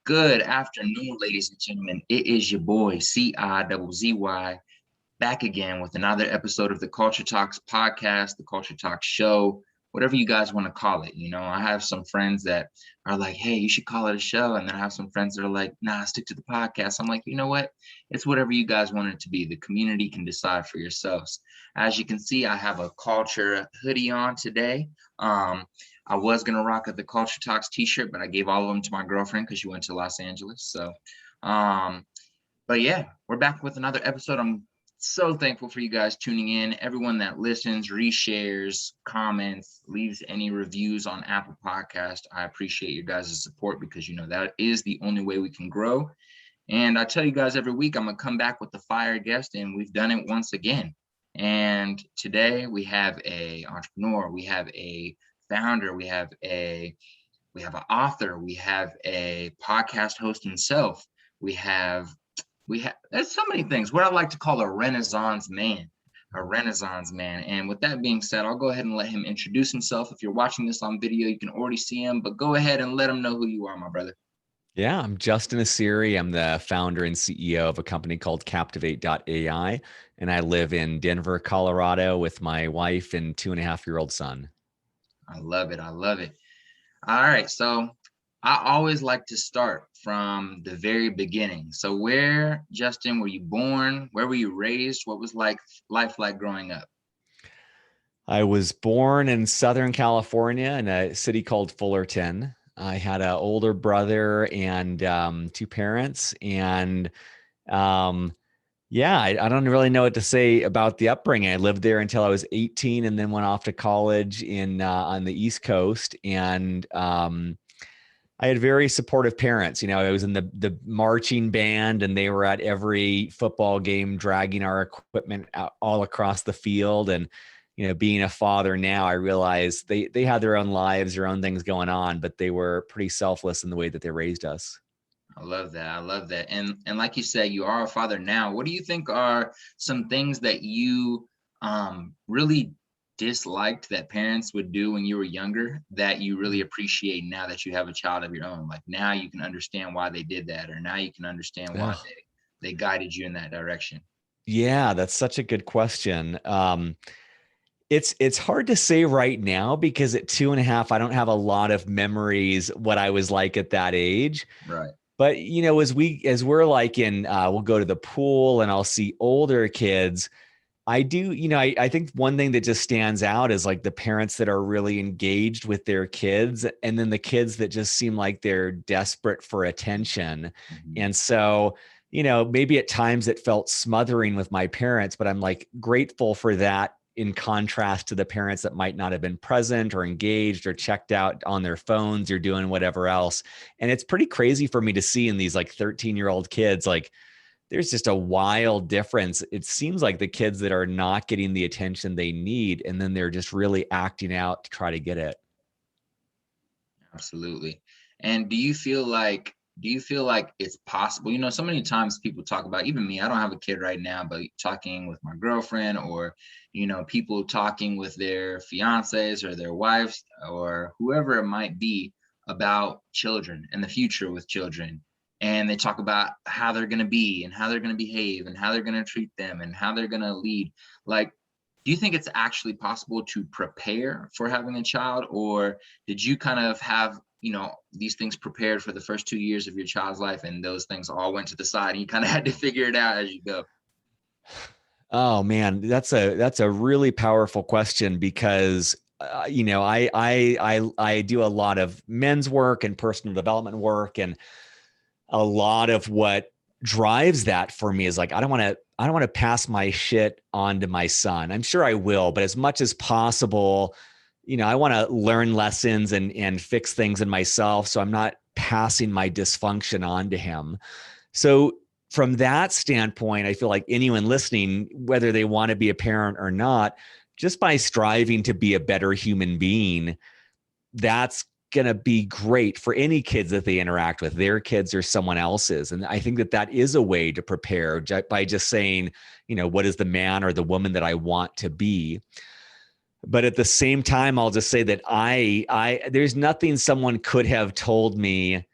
Good afternoon, ladies and gentlemen. It is your boy, CIZZY, back again with another episode of the Culture Talks podcast, the Culture Talks show, whatever you guys want to call it. I have some friends that are like, hey, you should call it a show. And then I have some friends that are like, nah, stick to the podcast. I'm like, you know what? It's whatever you guys want it to be. The community can decide for yourselves. As you can see, I have a culture hoodie on today. I was going to rock at the Culture Talks t-shirt, but I gave all of them to my girlfriend because she went to Los Angeles. But yeah, we're back with another episode. I'm so thankful for you guys tuning in. Everyone that listens, reshares, comments, leaves any reviews on Apple Podcast. I appreciate your guys' support because, that is the only way we can grow. And I tell you guys every week, I'm going to come back with the fire guest, and we've done it once again. And today we have a entrepreneur, we have a founder, we have an author, we have a podcast host himself, we have there's so many things, what I like to call a renaissance man. And with that being said, I'll go ahead and let him introduce himself. If you're watching this on video, you can already see him, but go ahead and let him know who you are, my brother. Yeah, I'm Justin Nassiri. I'm the founder and CEO of a company called Captivate.ai, and I live in Denver, Colorado with my wife and 2.5-year-old son. I love it. All right, so I always like to start from the very beginning. So where, Justin, were you born? Where were you raised? What was life like growing up? I was born in Southern California in a city called Fullerton. I had an older brother and two parents. And I don't really know what to say about the upbringing. I lived there until I was 18 and then went off to college on the East Coast. And I had very supportive parents. I was in the marching band, and they were at every football game dragging our equipment out all across the field. And being a father now, I realize they had their own lives, their own things going on, but they were pretty selfless in the way that they raised us. I love that. And like you said, you are a father now. What do you think are some things that you really disliked that parents would do when you were younger that you really appreciate now that you have a child of your own? Like now you can understand why they did that, or now you can understand why they guided you in that direction. Yeah, that's such a good question. It's hard to say right now because at 2.5, I don't have a lot of memories what I was like at that age. Right. But as we're like we'll go to the pool and I'll see older kids. I do, I think one thing that just stands out is like the parents that are really engaged with their kids, and then the kids that just seem like they're desperate for attention. Mm-hmm. And so, maybe at times it felt smothering with my parents, but I'm like grateful for that in contrast to the parents that might not have been present or engaged or checked out on their phones or doing whatever else. And it's pretty crazy for me to see in these like 13-year-old kids, like there's just a wild difference. It seems like the kids that are not getting the attention they need, and then they're just really acting out to try to get it. Absolutely. And do you feel like it's possible? So many times people talk about, even me, I don't have a kid right now, but talking with my girlfriend or, people talking with their fiancés or their wives or whoever it might be about children and the future with children. And they talk about how they're going to be and how they're going to behave and how they're going to treat them and how they're going to lead. Like, do you think it's actually possible to prepare for having a child, or did you kind of have, these things prepared for the first 2 years of your child's life and those things all went to the side and you kind of had to figure it out as you go? Oh man, that's a really powerful question because I do a lot of men's work and personal development work, and a lot of what drives that for me is like, I don't want to pass my shit on to my son. I'm sure I will, but as much as possible, I want to learn lessons and fix things in myself. So I'm not passing my dysfunction on to him. So from that standpoint, I feel like anyone listening, whether they want to be a parent or not, just by striving to be a better human being, that's going to be great for any kids that they interact with, their kids or someone else's. And I think that is a way to prepare by just saying, what is the man or the woman that I want to be? But at the same time, I'll just say that there's nothing someone could have told me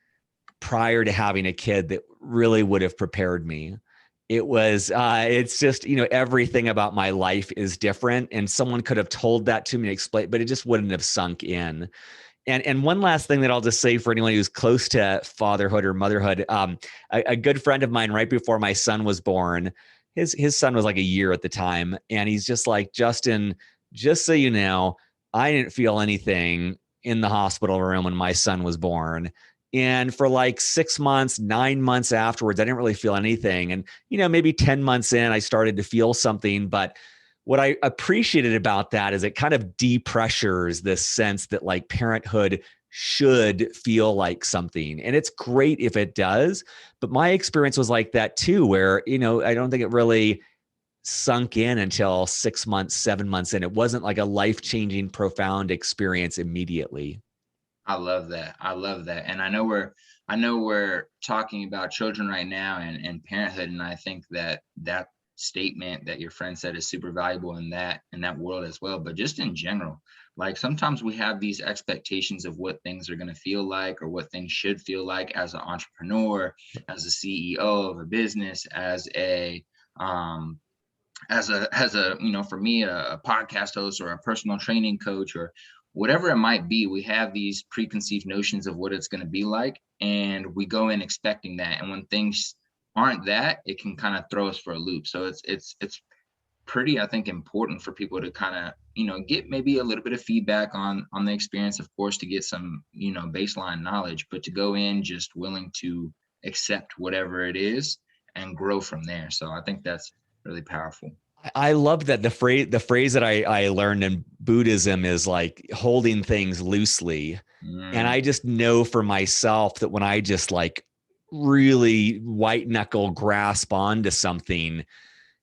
prior to having a kid that really would have prepared me. It was, it's just, everything about my life is different. And someone could have told that to me and explained, but it just wouldn't have sunk in. And one last thing that I'll just say for anyone who's close to fatherhood or motherhood, a good friend of mine, right before my son was born, his son was like a year at the time. And he's just like, Justin, just so you know, I didn't feel anything in the hospital room when my son was born. And for like 6 months, 9 months afterwards, I didn't really feel anything. And, maybe 10 months in, I started to feel something. But what I appreciated about that is it kind of depressures this sense that like parenthood should feel like something. And it's great if it does. But my experience was like that too, where, I don't think it really sunk in until 6 months, 7 months in. It wasn't like a life-changing, profound experience immediately. I love that. I love that. And I know we're talking about children right now and parenthood. And I think that statement that your friend said is super valuable in that world as well. But just in general, like sometimes we have these expectations of what things are going to feel like or what things should feel like as an entrepreneur, as a CEO of a business, as a for me, a podcast host or a personal training coach or whatever it might be. We have these preconceived notions of what it's going to be like, and we go in expecting that. And when things aren't that, it can kind of throw us for a loop. So it's pretty, I think, important for people to kind of, get maybe a little bit of feedback on the experience, of course, to get some, baseline knowledge, but to go in just willing to accept whatever it is and grow from there. So I think that's really powerful. I love that the phrase that I learned in Buddhism is like holding things loosely. And I just know for myself that when I just like really white knuckle grasp onto something,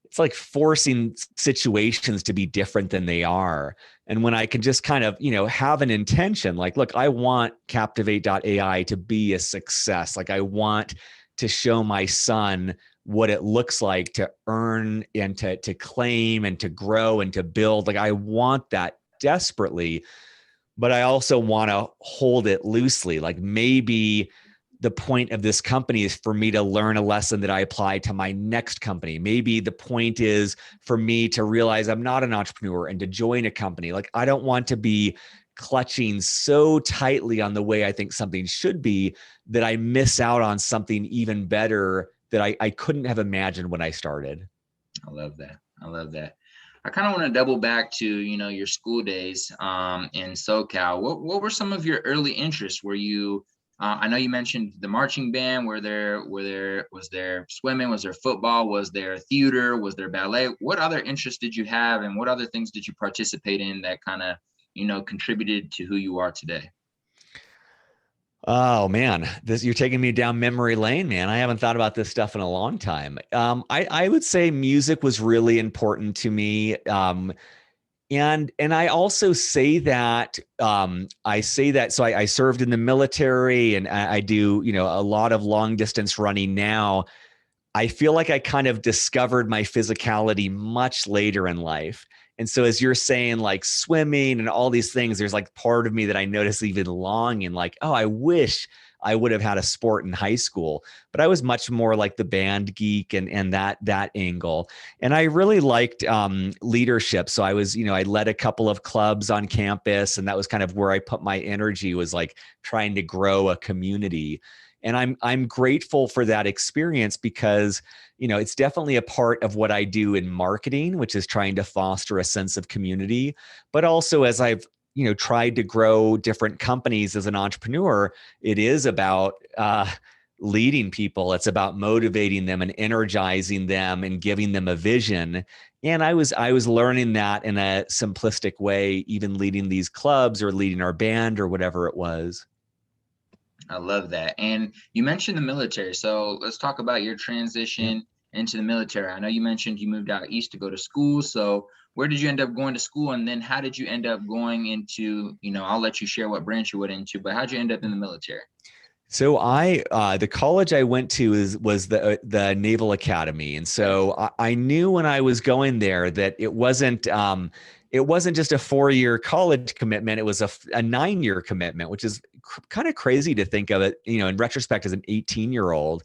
it's like forcing situations to be different than they are. And when I can just kind of, have an intention, like, look, I want Captivate.ai to be a success. Like I want to show my son what it looks like to earn and to claim and to grow and to build. Like I want that desperately, but I also want to hold it loosely. Like maybe the point of this company is for me to learn a lesson that I apply to my next company. Maybe the point is for me to realize I'm not an entrepreneur and to join a company. Like I don't want to be clutching so tightly on the way I think something should be that I miss out on something even better that I couldn't have imagined when I started. I love that. I love that. I kind of want to double back to, your school days in SoCal. What were some of your early interests? Were you, I know you mentioned the marching band. Was there swimming? Was there football? Was there theater? Was there ballet? What other interests did you have? And what other things did you participate in that kind of, contributed to who you are today? Oh man, you're taking me down memory lane, man. I haven't thought about this stuff in a long time. I would say music was really important to me. And I also say that so I served in the military and I do, a lot of long distance running now. I feel like I kind of discovered my physicality much later in life. And so as you're saying, like swimming and all these things, there's like part of me that I notice even longing, like, oh, I wish I would have had a sport in high school. But I was much more like the band geek and that angle. And I really liked leadership. So I was, I led a couple of clubs on campus, and that was kind of where I put my energy, was like trying to grow a community. And I'm grateful for that experience because, it's definitely a part of what I do in marketing, which is trying to foster a sense of community. But also as I've, tried to grow different companies as an entrepreneur, it is about leading people. It's about motivating them and energizing them and giving them a vision. And I was learning that in a simplistic way, even leading these clubs or leading our band or whatever it was. I love that. And you mentioned the military. So let's talk about your transition into the military. I know you mentioned you moved out east to go to school. So where did you end up going to school? And then how did you end up going into, I'll let you share what branch you went into, but how'd you end up in the military? So the college I went to was the Naval Academy, and so I knew when I was going there that it wasn't just a 4-year college commitment; it was a 9-year commitment, which is kind of crazy to think of it, in retrospect as an 18-year-old.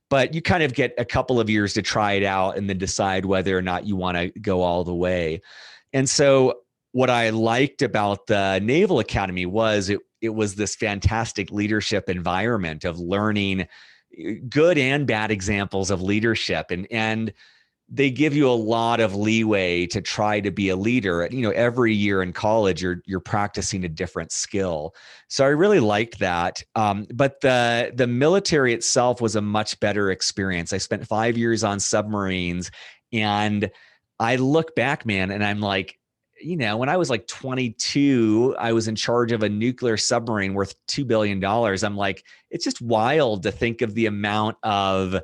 But you kind of get a couple of years to try it out and then decide whether or not you want to go all the way. And so what I liked about the Naval Academy was it was this fantastic leadership environment of learning good and bad examples of leadership, and they give you a lot of leeway to try to be a leader. Every year in college, you're practicing a different skill. So I really liked that. But the military itself was a much better experience. I spent 5 years on submarines, and I look back, man, and I'm like, when I was like 22, I was in charge of a nuclear submarine worth $2 billion. I'm like, it's just wild to think of the amount of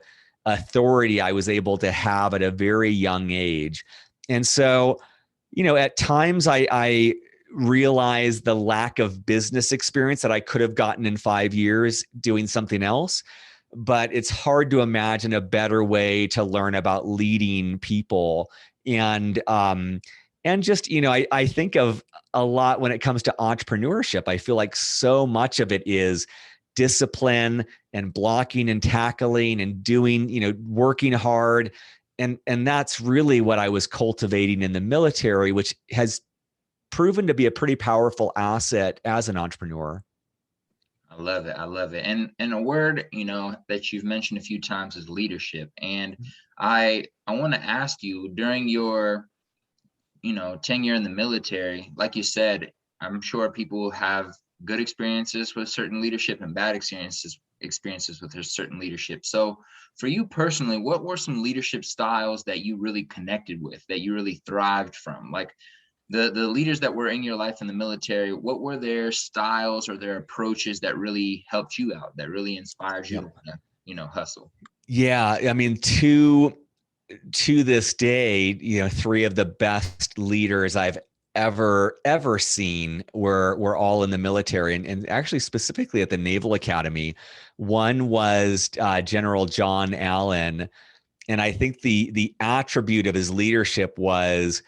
authority I was able to have at a very young age. And so, at times I realized the lack of business experience that I could have gotten in 5 years doing something else. But it's hard to imagine a better way to learn about leading people. And just, I think of a lot when it comes to entrepreneurship. I feel like so much of it is discipline and blocking and tackling and doing, working hard. And that's really what I was cultivating in the military, which has proven to be a pretty powerful asset as an entrepreneur. I love it. I love it. And a word, that you've mentioned a few times is leadership. And I want to ask you, during your tenure in the military, like you said, I'm sure people have good experiences with certain leadership and bad experiences with their certain leadership. So for you personally, what were some leadership styles that you really connected with, that you really thrived from? Like the leaders that were in your life in the military, what were their styles or their approaches that really helped you out, that really inspired you to hustle? Yeah. I mean, to this day, 3 of the best leaders I've ever seen were all in the military, and actually specifically at the Naval Academy. One was General John Allen, and I think the attribute of his leadership was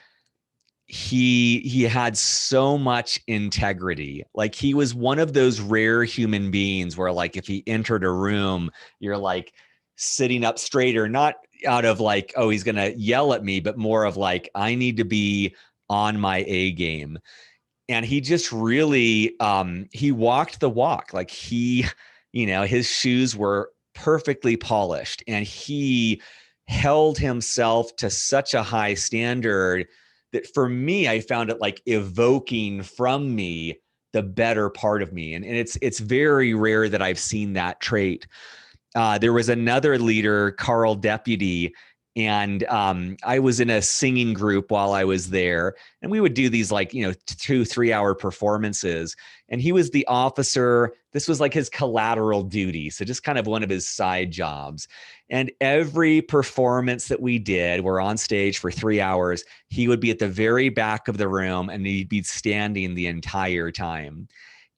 he had so much integrity. Like, he was one of those rare human beings where, like, if he entered a room, you're like sitting up straighter, not out of like, oh, he's going to yell at me, but more of like, I need to be on my A game. And he just really, he walked the walk. Like, his shoes were perfectly polished, and he held himself to such a high standard that for me, I found it like evoking from me the better part of me. And it's very rare that I've seen that trait. There was another leader, Carl Deputy, and I was in a singing group while I was there, and we would do these 2-3 hour performances. And he was the officer. This was like his collateral duty, so just kind of one of his side jobs. And every performance that we did, we're on stage for 3 hours. He would be at the very back of the room, and he'd be standing the entire time.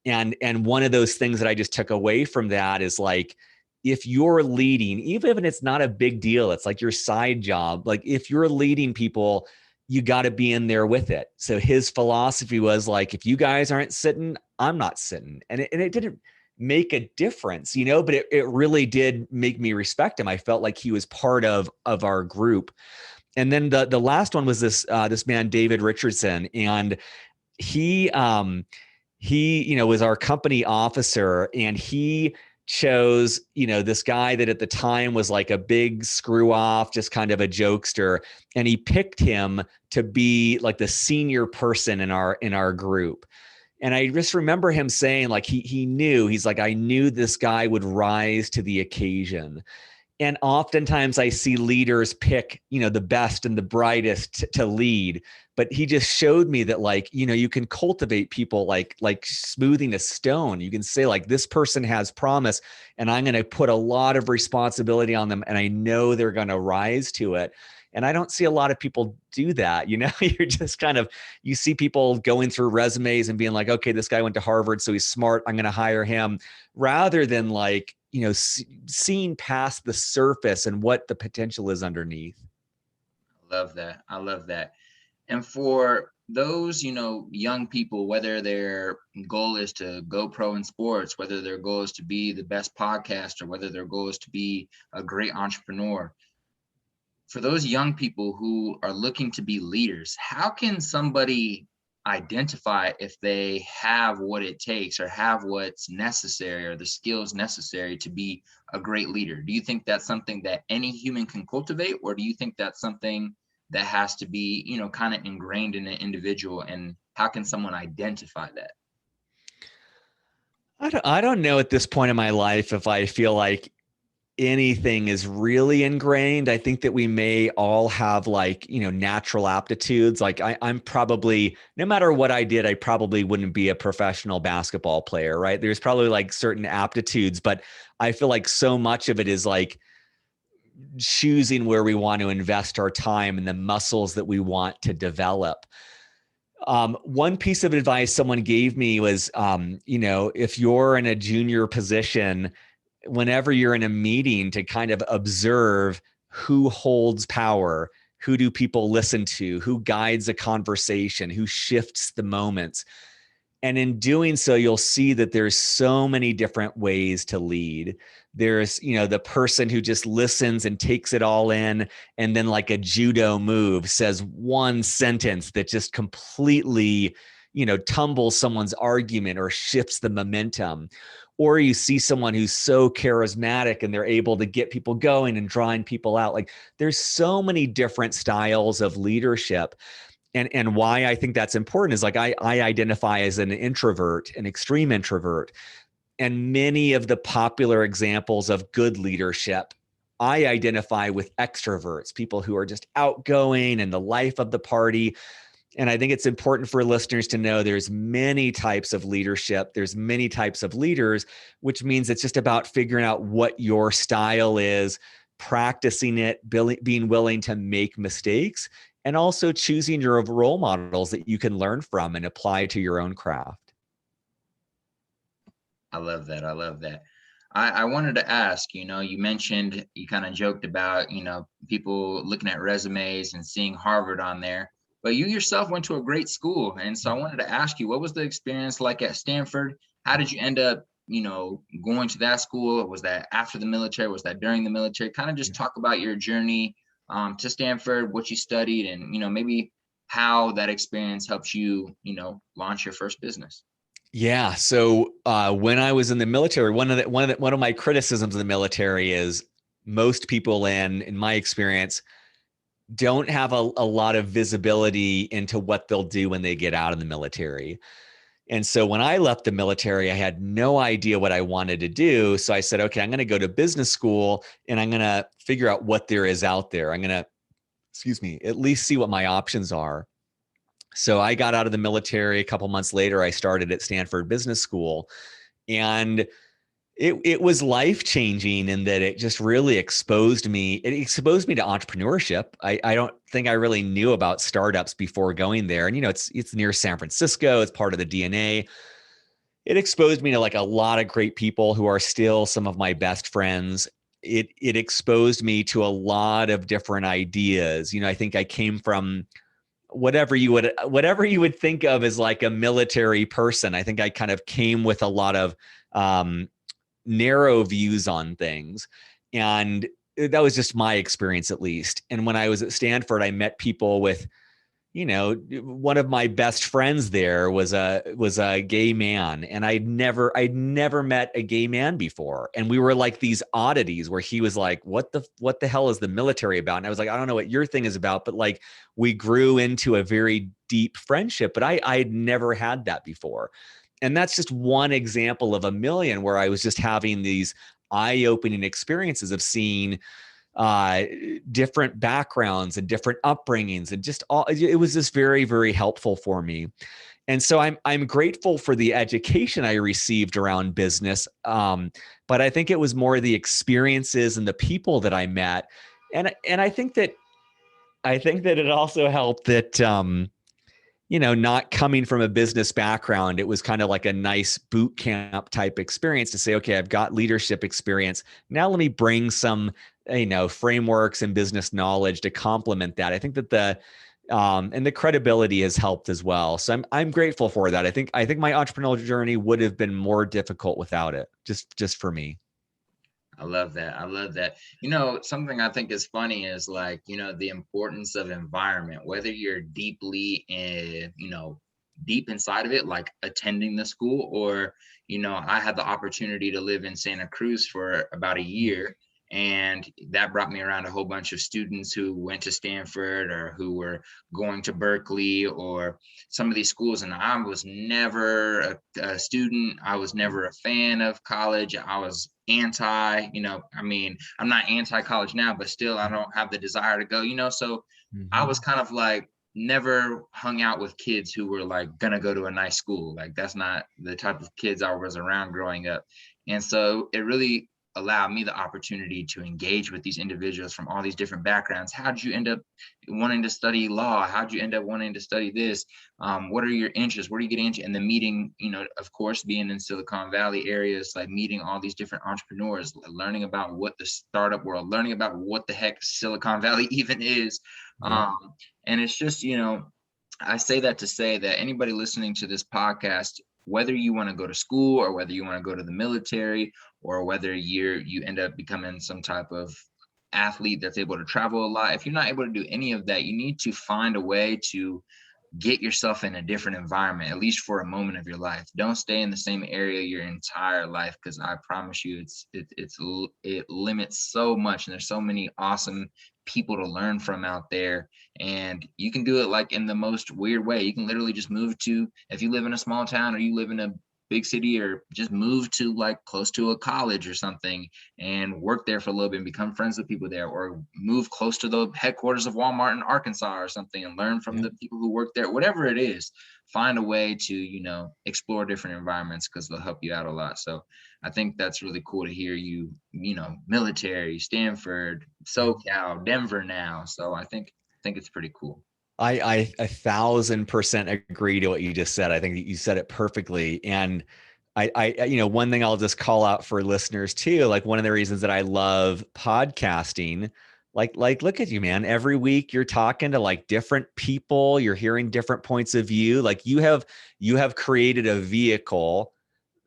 And one of those things that I just took away from that is like, if you're leading, even if it's not a big deal, it's like your side job. Like, if you're leading people, you got to be in there with it. So his philosophy was like, if you guys aren't sitting, I'm not sitting. And it didn't make a difference, but it really did make me respect him. I felt like he was part of our group. And then the last one was this man, David Richardson. And he was our company officer, and he chose, this guy that at the time was like a big screw off, just kind of a jokester. And he picked him to be like the senior person in our group. And I just remember him saying, like, he knew, he's like, I knew this guy would rise to the occasion. And oftentimes I see leaders pick, the best and the brightest to lead. But he just showed me that, like, you can cultivate people like smoothing a stone. You can say, like, this person has promise, and I'm going to put a lot of responsibility on them, and I know they're going to rise to it. And I don't see a lot of people do that. You're just you see people going through resumes and being like, okay, this guy went to Harvard, so he's smart, I'm going to hire him, rather than seeing past the surface and what the potential is underneath. Love that. I love that. And for those, young people, whether their goal is to go pro in sports, whether their goal is to be the best podcaster, whether their goal is to be a great entrepreneur, for those young people who are looking to be leaders, how can somebody identify if they have what it takes or have what's necessary or the skills necessary to be a great leader? Do you think that's something that any human can cultivate, or do you think that's something that has to be, kind of ingrained in an individual? And how can someone identify that? I don't know at this point in my life if I feel like anything is really ingrained. I think that we may all have natural aptitudes. Like I'm probably, no matter what I did, I probably wouldn't be a professional basketball player, right? There's probably certain aptitudes, but I feel like so much of it is choosing where we want to invest our time and the muscles that we want to develop. One piece of advice someone gave me was, if you're in a junior position, whenever you're in a meeting, to kind of observe who holds power, who do people listen to, who guides a conversation, who shifts the moments. And in doing so, you'll see that there's so many different ways to lead. There's, the person who just listens and takes it all in, and then like a judo move says one sentence that just completely, tumbles someone's argument or shifts the momentum. Or you see someone who's so charismatic and they're able to get people going and drawing people out. There's so many different styles of leadership. And why I think that's important is I identify as an introvert, an extreme introvert. And many of the popular examples of good leadership, I identify with extroverts, people who are just outgoing and the life of the party. And I think it's important for listeners to know there's many types of leadership. There's many types of leaders, which means it's just about figuring out what your style is, practicing it, being willing to make mistakes, and also choosing your role models that you can learn from and apply to your own craft. I love that. I love that. I wanted to ask, you mentioned, you kind of joked about, people looking at resumes and seeing Harvard on there, but you yourself went to a great school. And so I wanted to ask you, what was the experience like at Stanford? How did you end up, going to that school? Was that after the military? Was that during the military? Kind of just talk about your journey to Stanford, what you studied, and, maybe how that experience helped you, launch your first business. Yeah. So when I was in the military, one of my criticisms of the military is most people in my experience, don't have a lot of visibility into what they'll do when they get out of the military. And so when I left the military, I had no idea what I wanted to do. So I said, okay, I'm going to go to business school and I'm going to figure out what there is out there. I'm going to, at least see what my options are. So I got out of the military. A couple months later, I started at Stanford Business School, and it was life-changing in that it just really exposed me. It exposed me to entrepreneurship. I don't think I really knew about startups before going there. And, it's near San Francisco. It's part of the DNA. It exposed me to a lot of great people who are still some of my best friends. It exposed me to a lot of different ideas. I think I came from whatever you would think of as a military person. I think I kind of came with a lot of narrow views on things. And that was just my experience, at least. And when I was at Stanford, I met people with, one of my best friends there was a gay man, and I'd never met a gay man before. And we were like these oddities where he was like, what the hell is the military about? And I was like, I don't know what your thing is about, but we grew into a very deep friendship, but I'd never had that before. And that's just one example of a million where I was just having these eye-opening experiences of seeing different backgrounds and different upbringings, and it was just very, very helpful for me. And so I'm grateful for the education I received around business. But I think it was more the experiences and the people that I met. And I think that I think that it also helped that, not coming from a business background, it was kind of like a nice boot camp type experience to say, okay, I've got leadership experience. Now let me bring some, frameworks and business knowledge to complement that. I think that and the credibility has helped as well. So I'm grateful for that. I think my entrepreneurial journey would have been more difficult without it, just for me. I love that. I love that. Something I think is funny is like, the importance of environment, whether you're deeply in, deep inside of it, like attending the school, or, I had the opportunity to live in Santa Cruz for about a year. And that brought me around a whole bunch of students who went to Stanford or who were going to Berkeley or some of these schools. And I was never a student. I was never a fan of college. I was I'm not anti-college now, but still I don't have the desire to go. So I was kind of like never hung out with kids who were like gonna go to a nice school. Like that's not the type of kids I was around growing up. And so it really allowed me the opportunity to engage with these individuals from all these different backgrounds. How did you end up wanting to study law? How did you end up wanting to study this? What are your interests? Where do you get into? And the meeting, of course, being in Silicon Valley areas, like meeting all these different entrepreneurs, learning about what the startup world, learning about what the heck Silicon Valley even is. And it's just, I say that to say that anybody listening to this podcast, whether you want to go to school or whether you want to go to the military or whether you end up becoming some type of athlete that's able to travel a lot, if you're not able to do any of that, you need to find a way to get yourself in a different environment, at least for a moment of your life. Don't stay in the same area your entire life, because I promise you it limits so much, and there's so many awesome people to learn from out there. And you can do it like in the most weird way. You can literally just move to, if you live in a small town or you live in a big city, or just move to like close to a college or something and work there for a little bit and become friends with people there, or move close to the headquarters of Walmart in Arkansas or something and learn from the people who work there. Whatever it is, find a way to explore different environments, because they'll help you out a lot. So I think that's really cool to hear you military, Stanford, SoCal, Denver now. So I think it's pretty cool. I 1,000% agree to what you just said. I think that you said it perfectly. And one thing I'll just call out for listeners too, like one of the reasons that I love podcasting, like look at you, man. Every week you're talking to like different people, you're hearing different points of view. Like you have created a vehicle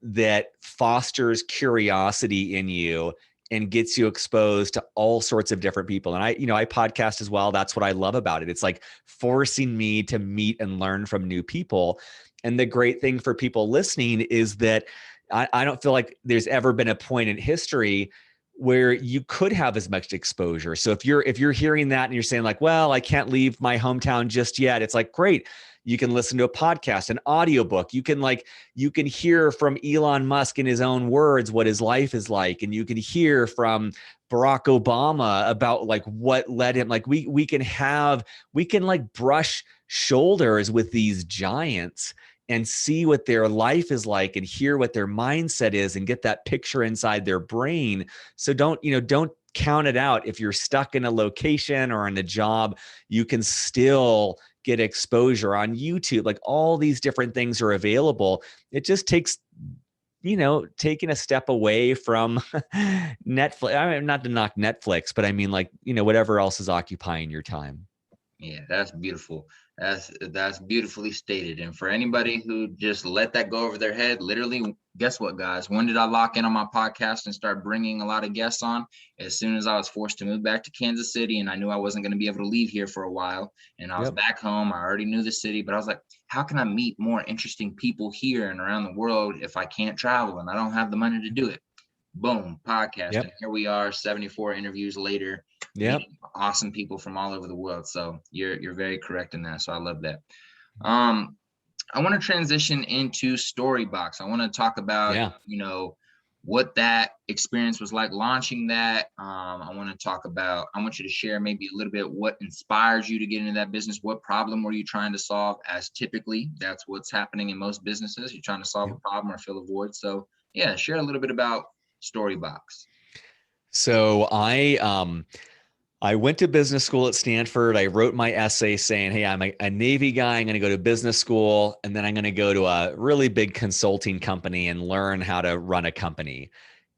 that fosters curiosity in you and gets you exposed to all sorts of different people. And I podcast as well. That's what I love about it. It's like forcing me to meet and learn from new people. And the great thing for people listening is that I don't feel like there's ever been a point in history where you could have as much exposure. So if you're hearing that and you're saying like, well, I can't leave my hometown just yet, it's like, great. You can listen to a podcast, an audiobook. You can hear from Elon Musk in his own words what his life is like. And you can hear from Barack Obama about like what led him. Like we can like brush shoulders with these giants and see what their life is like and hear what their mindset is and get that picture inside their brain. So don't count it out. If you're stuck in a location or in a job, you can still get exposure on YouTube. Like all these different things are available. It just takes, taking a step away from Netflix. I mean, not to knock Netflix, but I mean like, whatever else is occupying your time. Yeah, that's beautiful. That's beautifully stated. And for anybody who just let that go over their head, literally, guess what, guys? When did I lock in on my podcast and start bringing a lot of guests on? As soon as I was forced to move back to Kansas City, and I knew I wasn't going to be able to leave here for a while, and I was back home. I already knew the city, but I was like, how can I meet more interesting people here and around the world if I can't travel and I don't have the money to do it? Boom, podcast. And here we are, 74 interviews later, meeting awesome people from all over the world. So you're very correct in that. So I love that. I want to transition into Storybox. I want to talk about, what that experience was like launching that. I want you to share maybe a little bit what inspires you to get into that business. What problem were you trying to solve? As typically that's what's happening in most businesses. You're trying to solve a problem or fill a void. So yeah, share a little bit about Storybox. So I went to business school at Stanford. I wrote my essay saying, hey, I'm a Navy guy. I'm going to go to business school, and then I'm going to go to a really big consulting company and learn how to run a company.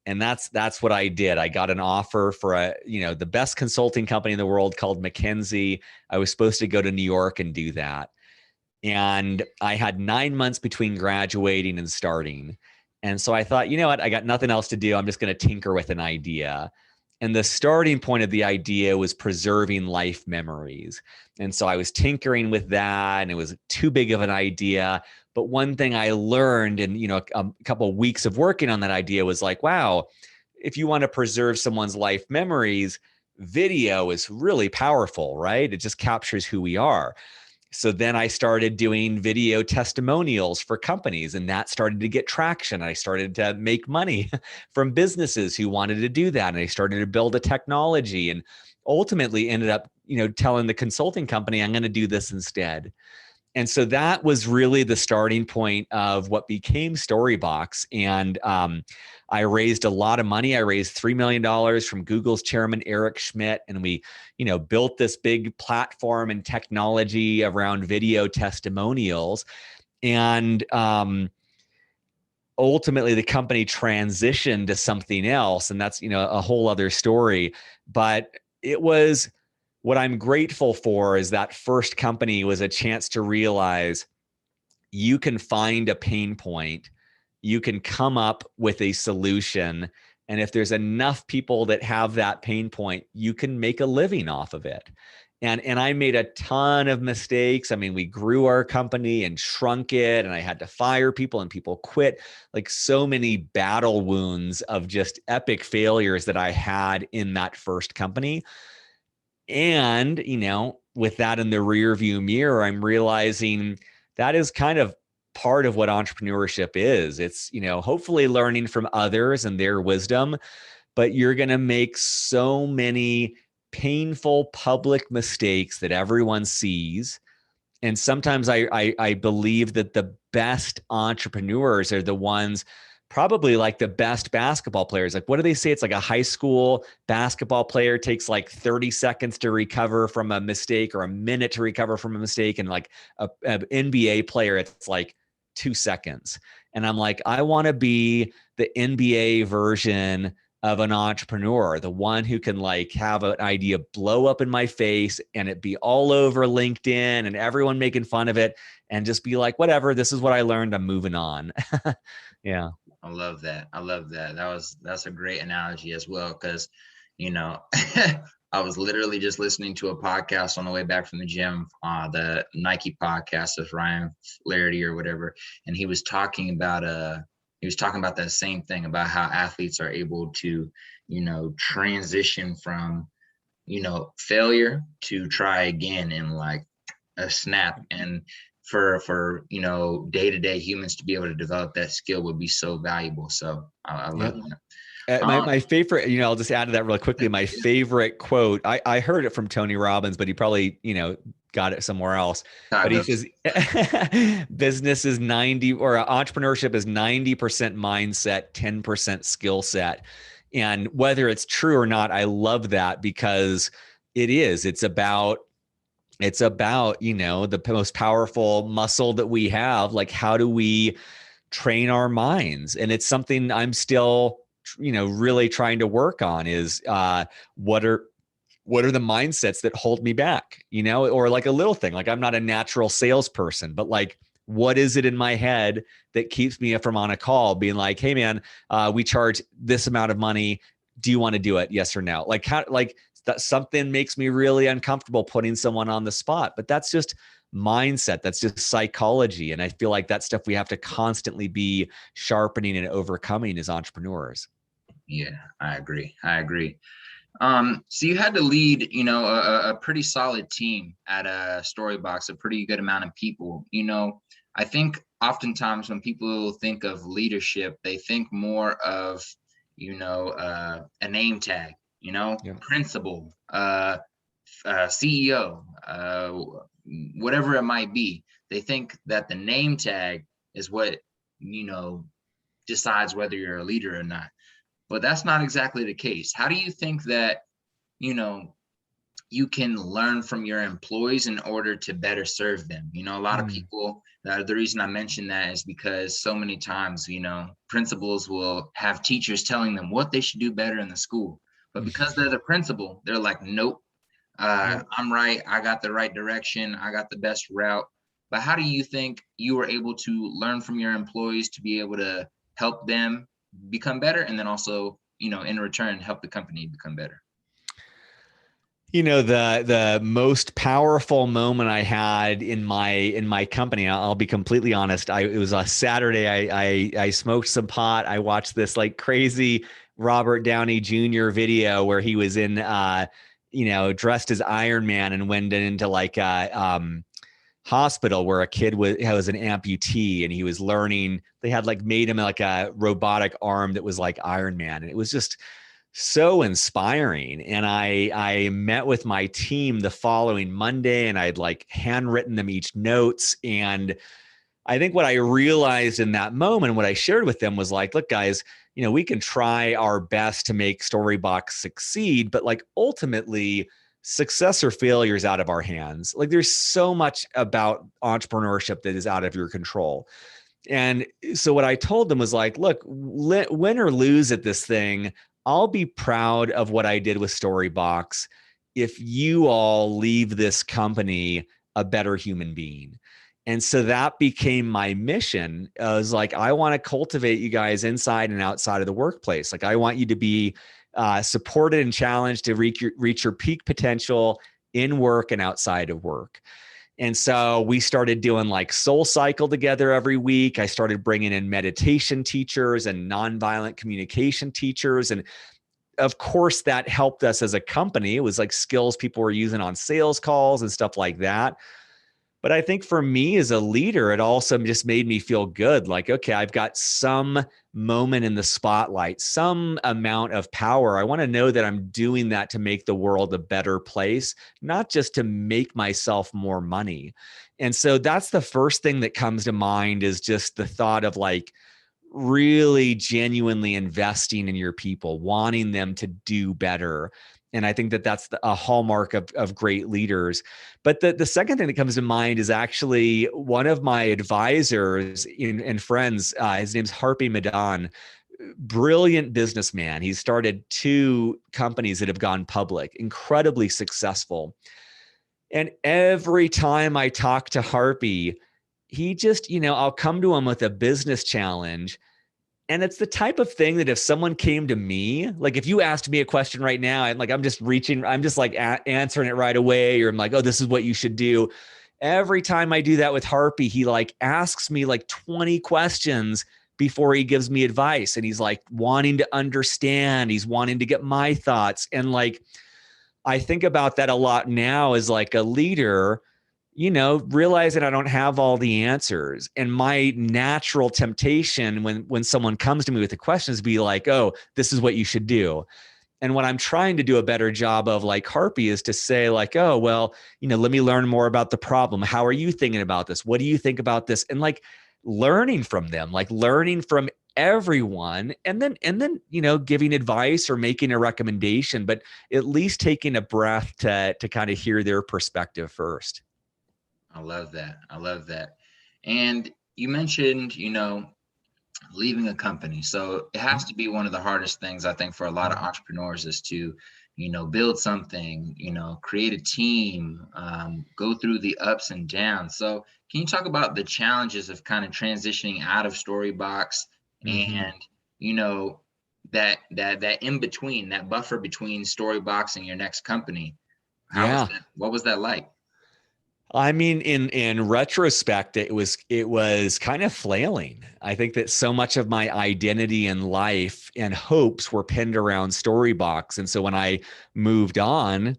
And that's what I did. I got an offer for the best consulting company in the world called McKinsey. I was supposed to go to New York and do that. And I had 9 months between graduating and starting. And so I thought, you know what? I got nothing else to do. I'm just going to tinker with an idea. And the starting point of the idea was preserving life memories. And so I was tinkering with that, and it was too big of an idea. But one thing I learned in, a couple of weeks of working on that idea was like, wow, if you want to preserve someone's life memories, video is really powerful, right? It just captures who we are. So then I started doing video testimonials for companies, and that started to get traction. I started to make money from businesses who wanted to do that. And I started to build a technology, and ultimately ended up, telling the consulting company, I'm going to do this instead. And so that was really the starting point of what became Storybox. And I raised a lot of money. I raised $3 million from Google's chairman, Eric Schmidt. And we, built this big platform and technology around video testimonials. And ultimately, the company transitioned to something else. And that's, a whole other story. But it was, what I'm grateful for is that first company was a chance to realize you can find a pain point, you can come up with a solution. And if there's enough people that have that pain point, you can make a living off of it. And I made a ton of mistakes. I mean, we grew our company and shrunk it, and I had to fire people and people quit. Like, so many battle wounds of just epic failures that I had in that first company. And, with that in the rear view mirror, I'm realizing that is kind of part of what entrepreneurship is. It's, hopefully learning from others and their wisdom, but you're going to make so many painful public mistakes that everyone sees. And sometimes I believe that the best entrepreneurs are the ones, probably like the best basketball players. Like, what do they say? It's like a high school basketball player takes like 30 seconds to recover from a mistake, or a minute to recover from a mistake. And like an NBA player, it's like 2 seconds. And I'm like, I want to be the NBA version of an entrepreneur, the one who can like have an idea blow up in my face and it be all over LinkedIn and everyone making fun of it, and just be like, whatever, this is what I learned, I'm moving on. Yeah. I love that. I love that. That's a great analogy as well, because I was literally just listening to a podcast on the way back from the gym, the Nike podcast of Ryan Flaherty or whatever, and he was talking about that same thing, about how athletes are able to, transition from, failure to try again in like a snap. And for day-to-day humans to be able to develop that skill would be so valuable. So I love that. My favorite, I'll just add to that really quickly. My favorite quote, I heard it from Tony Robbins, but he probably, got it somewhere else. But he says, business is 90, or entrepreneurship is 90% mindset, 10% skill set. And whether it's true or not, I love that, because it's about, the most powerful muscle that we have. Like, how do we train our minds? And it's something I'm still, really trying to work on, is what are the mindsets that hold me back, or like a little thing, like I'm not a natural salesperson, but like, what is it in my head that keeps me from on a call being like, hey man, we charge this amount of money. Do you want to do it? Yes or no? Like, how, like that something makes me really uncomfortable putting someone on the spot, but that's just mindset. That's just psychology. And I feel like that stuff we have to constantly be sharpening and overcoming as entrepreneurs. Yeah, I agree. So you had to lead, a pretty solid team at a Storybox, a pretty good amount of people. I think oftentimes when people think of leadership, they think more of, a name tag, yeah, principal, CEO, whatever it might be. They think that the name tag is what, decides whether you're a leader or not. But that's not exactly the case. How do you think that, you know, you can learn from your employees in order to better serve them. You know, a lot of people, the reason I mention that is because so many times, you know, principals will have teachers telling them what they should do better in the school. But because they're the principal, they're like, nope, Yep. I'm right. I got the right direction. I got the best route. But how do you think you were able to learn from your employees to be able to help them become better, and then also, you know, in return, help the company become better? You know, the most powerful moment I had in my company, I'll be completely honest. It was a Saturday. I smoked some pot. I watched this like crazy Robert Downey Jr. video where he was in you know, dressed as Iron Man and went into like a hospital where a kid was an amputee and he was learning. They had like made him like a robotic arm that was like Iron Man. And it was just so inspiring. And I met with my team the following Monday and I'd like handwritten them each notes. And I think what I realized in that moment, what I shared with them was like, look, guys, you know, we can try our best to make Storybox succeed, but like ultimately success or failure is out of our hands. Like there's so much about entrepreneurship that is out of your control. And so what I told them was like, look, win or lose at this thing, I'll be proud of what I did with Storybox if you all leave this company a better human being. And so that became my mission. I was like, I want to cultivate you guys inside and outside of the workplace. Like I want you to be supported and challenged to reach your peak potential in work and outside of work. And so we started doing like Soul Cycle together every week. I started bringing in meditation teachers and nonviolent communication teachers. And of course, that helped us as a company. It was like skills people were using on sales calls and stuff like that. But I think for me as a leader, it also just made me feel good. Like, okay, I've got some moment in the spotlight, some amount of power. I want to know that I'm doing that to make the world a better place, not just to make myself more money. And so that's the first thing that comes to mind, is just the thought of like really genuinely investing in your people, wanting them to do better. And I think that that's a hallmark of great leaders. But the second thing that comes to mind is actually one of my advisors and friends. His name's Harpy Madan, brilliant businessman. He's started 2 companies that have gone public, incredibly successful. And every time I talk to Harpy, he just, you know, I'll come to him with a business challenge. And it's the type of thing that if someone came to me, like if you asked me a question right now, and like I'm just like answering it right away, or I'm like, oh, this is what you should do. Every time I do that with Harpy, he like asks me like 20 questions before he gives me advice. And he's like wanting to understand, he's wanting to get my thoughts. And like, I think about that a lot now as like a leader, you know, realizing I don't have all the answers. And my natural temptation when someone comes to me with a question is be like, oh, this is what you should do. And what I'm trying to do a better job of, like Harpy, is to say like, oh, well, you know, let me learn more about the problem. How are you thinking about this? What do you think about this? And like learning from them, like learning from everyone, and then, you know, giving advice or making a recommendation, but at least taking a breath to kind of hear their perspective first. I love that. I love that. And you mentioned, you know, leaving a company. So it has to be one of the hardest things, I think, for a lot of entrepreneurs, is to, you know, build something, you know, create a team, go through the ups and downs. So can you talk about the challenges of kind of transitioning out of Storybox, Mm-hmm. and, you know, that in between, that buffer between Storybox and your next company? How was Yeah. that? What was that like? I mean, in retrospect, it was kind of flailing. I think that so much of my identity in life and hopes were pinned around Storybox. And so when I moved on,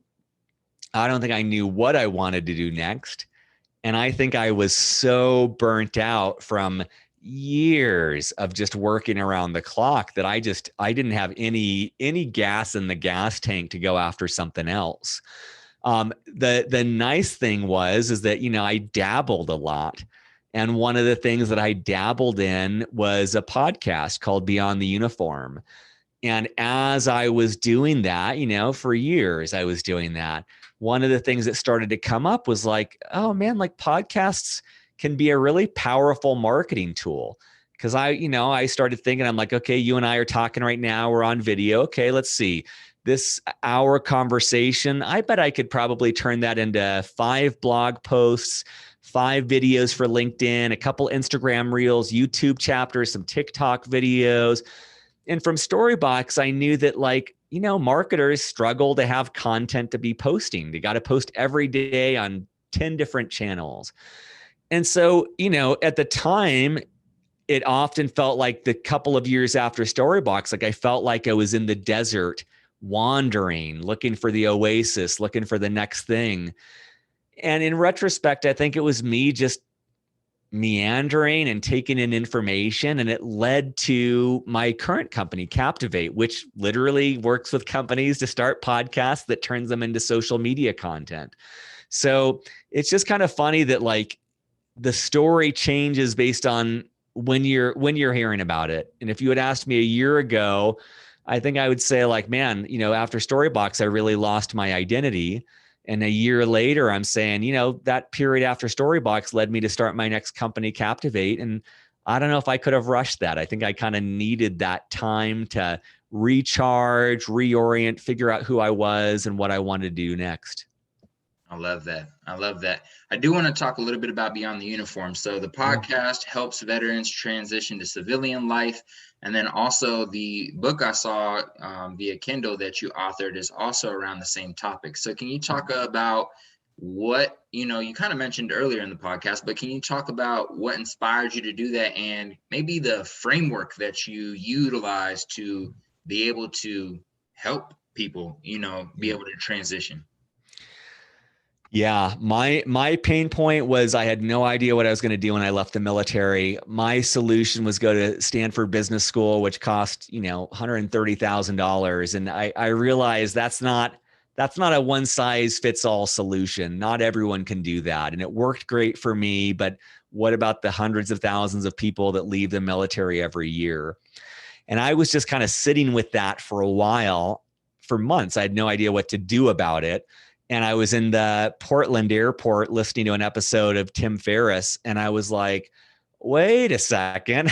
I don't think I knew what I wanted to do next. And I think I was so burnt out from years of just working around the clock that I didn't have any gas in the gas tank to go after something else. The nice thing is that, you know, I dabbled a lot. And one of the things that I dabbled in was a podcast called Beyond the Uniform. And as I was doing that, for years, I was doing that. One of the things that started to come up was like, oh man, like podcasts can be a really powerful marketing tool. Cause I started thinking, I'm like, okay, you and I are talking right now. We're on video. Okay, let's see. This hour conversation, I bet I could probably turn that into 5 blog posts, 5 videos for LinkedIn, a couple Instagram reels, YouTube chapters, some TikTok videos. And from Storybox, I knew that marketers struggle to have content to be posting. They got to post every day on 10 different channels. And so, at the time, it often felt like the couple of years after Storybox, like I felt like I was in the desert wandering, looking for the oasis, looking for the next thing. And in retrospect, I think it was me just meandering and taking in information, and it led to my current company, Captivate, which literally works with companies to start podcasts that turns them into social media content. So it's just kind of funny that the story changes based on when you're hearing about it. And if you had asked me a year ago, I think I would say man, after Storybox, I really lost my identity. And a year later, I'm saying, that period after Storybox led me to start my next company, Captivate. And I don't know if I could have rushed that. I think I kind of needed that time to recharge, reorient, figure out who I was and what I wanted to do next. I love that. I love that. I do want to talk a little bit about Beyond the Uniform. So the podcast helps veterans transition to civilian life. And then also the book I saw via Kindle that you authored is also around the same topic. So can you talk about what, you kind of mentioned earlier in the podcast, but can you talk about what inspired you to do that and maybe the framework that you utilize to be able to help people, be able to transition? Yeah, my pain point was I had no idea what I was going to do when I left the military. My solution was go to Stanford Business School, which cost, $130,000. And I realized that's not a one size fits all solution. Not everyone can do that. And it worked great for me, but what about the hundreds of thousands of people that leave the military every year? And I was just kind of sitting with that for a while, for months. I had no idea what to do about it. And I was in the Portland airport listening to an episode of Tim Ferriss. And I was like, wait a second.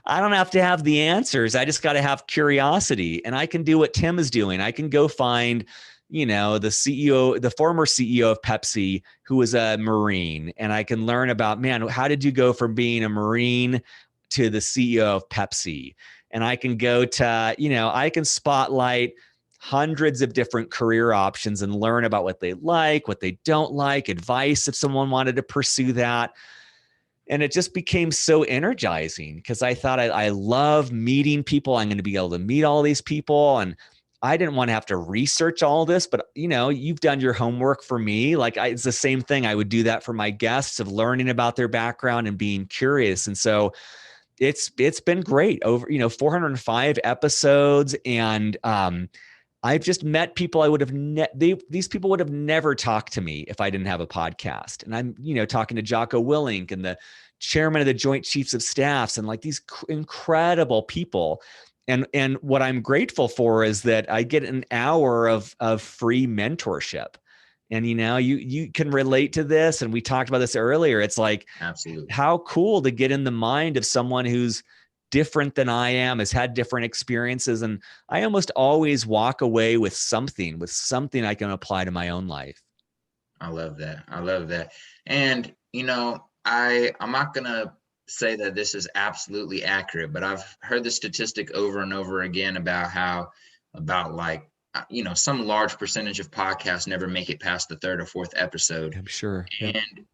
I don't have to have the answers. I just got to have curiosity. And I can do what Tim is doing. I can go find, the former CEO of Pepsi, who was a Marine. And I can learn about, man, how did you go from being a Marine to the CEO of Pepsi? And I can go to, I can spotlight hundreds of different career options and learn about what they like, what they don't like, advice if someone wanted to pursue that. And it just became so energizing because I thought I love meeting people. I'm going to be able to meet all these people. And I didn't want to have to research all this, but you've done your homework for me. It's the same thing. I would do that for my guests, of learning about their background and being curious. And so it's been great. Over 405 episodes, and I've just met people I would have these people would have never talked to me if I didn't have a podcast. And I'm, talking to Jocko Willink and the chairman of the Joint Chiefs of Staffs and these incredible people. And what I'm grateful for is that I get an hour of free mentorship. And you can relate to this. And we talked about this earlier. It's Absolutely, how cool to get in the mind of someone who's different than I am, has had different experiences. And I almost always walk away with something I can apply to my own life. I love that. I love that. And I'm not gonna say that this is absolutely accurate, but I've heard the statistic over and over again about some large percentage of podcasts never make it past the 3rd or 4th episode. I'm sure. And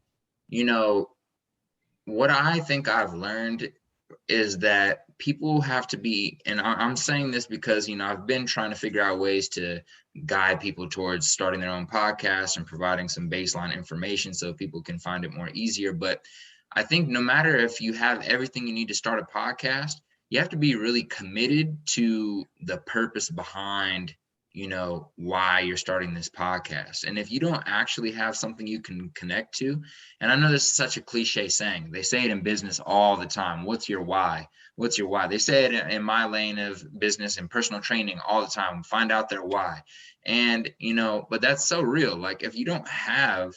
what I think I've learned is that people have to be, and I'm saying this because, I've been trying to figure out ways to guide people towards starting their own podcast and providing some baseline information so people can find it more easier. But I think no matter if you have everything you need to start a podcast, you have to be really committed to the purpose behind, why you're starting this podcast. And if you don't actually have something you can connect to, and I know this is such a cliche saying, they say it in business all the time. What's your why? What's your why? They say it in my lane of business and personal training all the time. Find out their why. And, but that's so real. Like if you don't have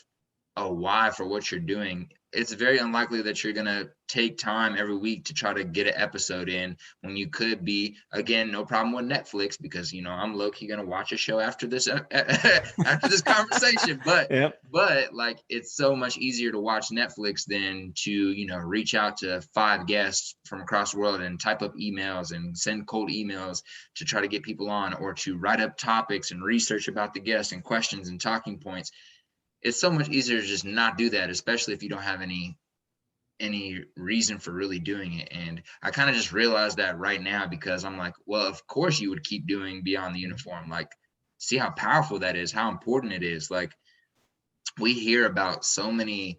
a why for what you're doing, it's very unlikely that you're going to take time every week to try to get an episode in when you could be, again, no problem with Netflix, because, I'm low-key going to watch a show after this, after this conversation. But, Yep. but like, it's so much easier to watch Netflix than to, reach out to 5 guests from across the world and type up emails and send cold emails to try to get people on, or to write up topics and research about the guests and questions and talking points. It's so much easier to just not do that, especially if you don't have any reason for really doing it. And I kind of just realized that right now, because I'm like, well, of course you would keep doing Beyond the Uniform. Like, see how powerful that is, how important it is. Like, we hear about so many,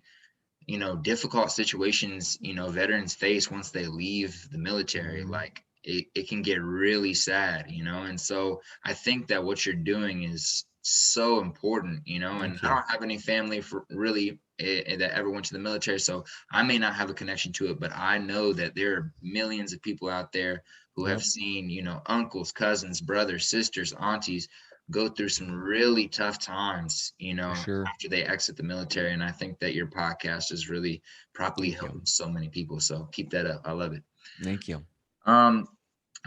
difficult situations, veterans face once they leave the military. Like, it can get really sad, and so I think that what you're doing is so important, and I don't have any family for really that ever went to the military, so I may not have a connection to it, but I know that there are millions of people out there who have seen, uncles, cousins, brothers, sisters, aunties go through some really tough times, after they exit the military. And I think that your podcast is really properly helping so many people. So keep that up. I love it. Thank you.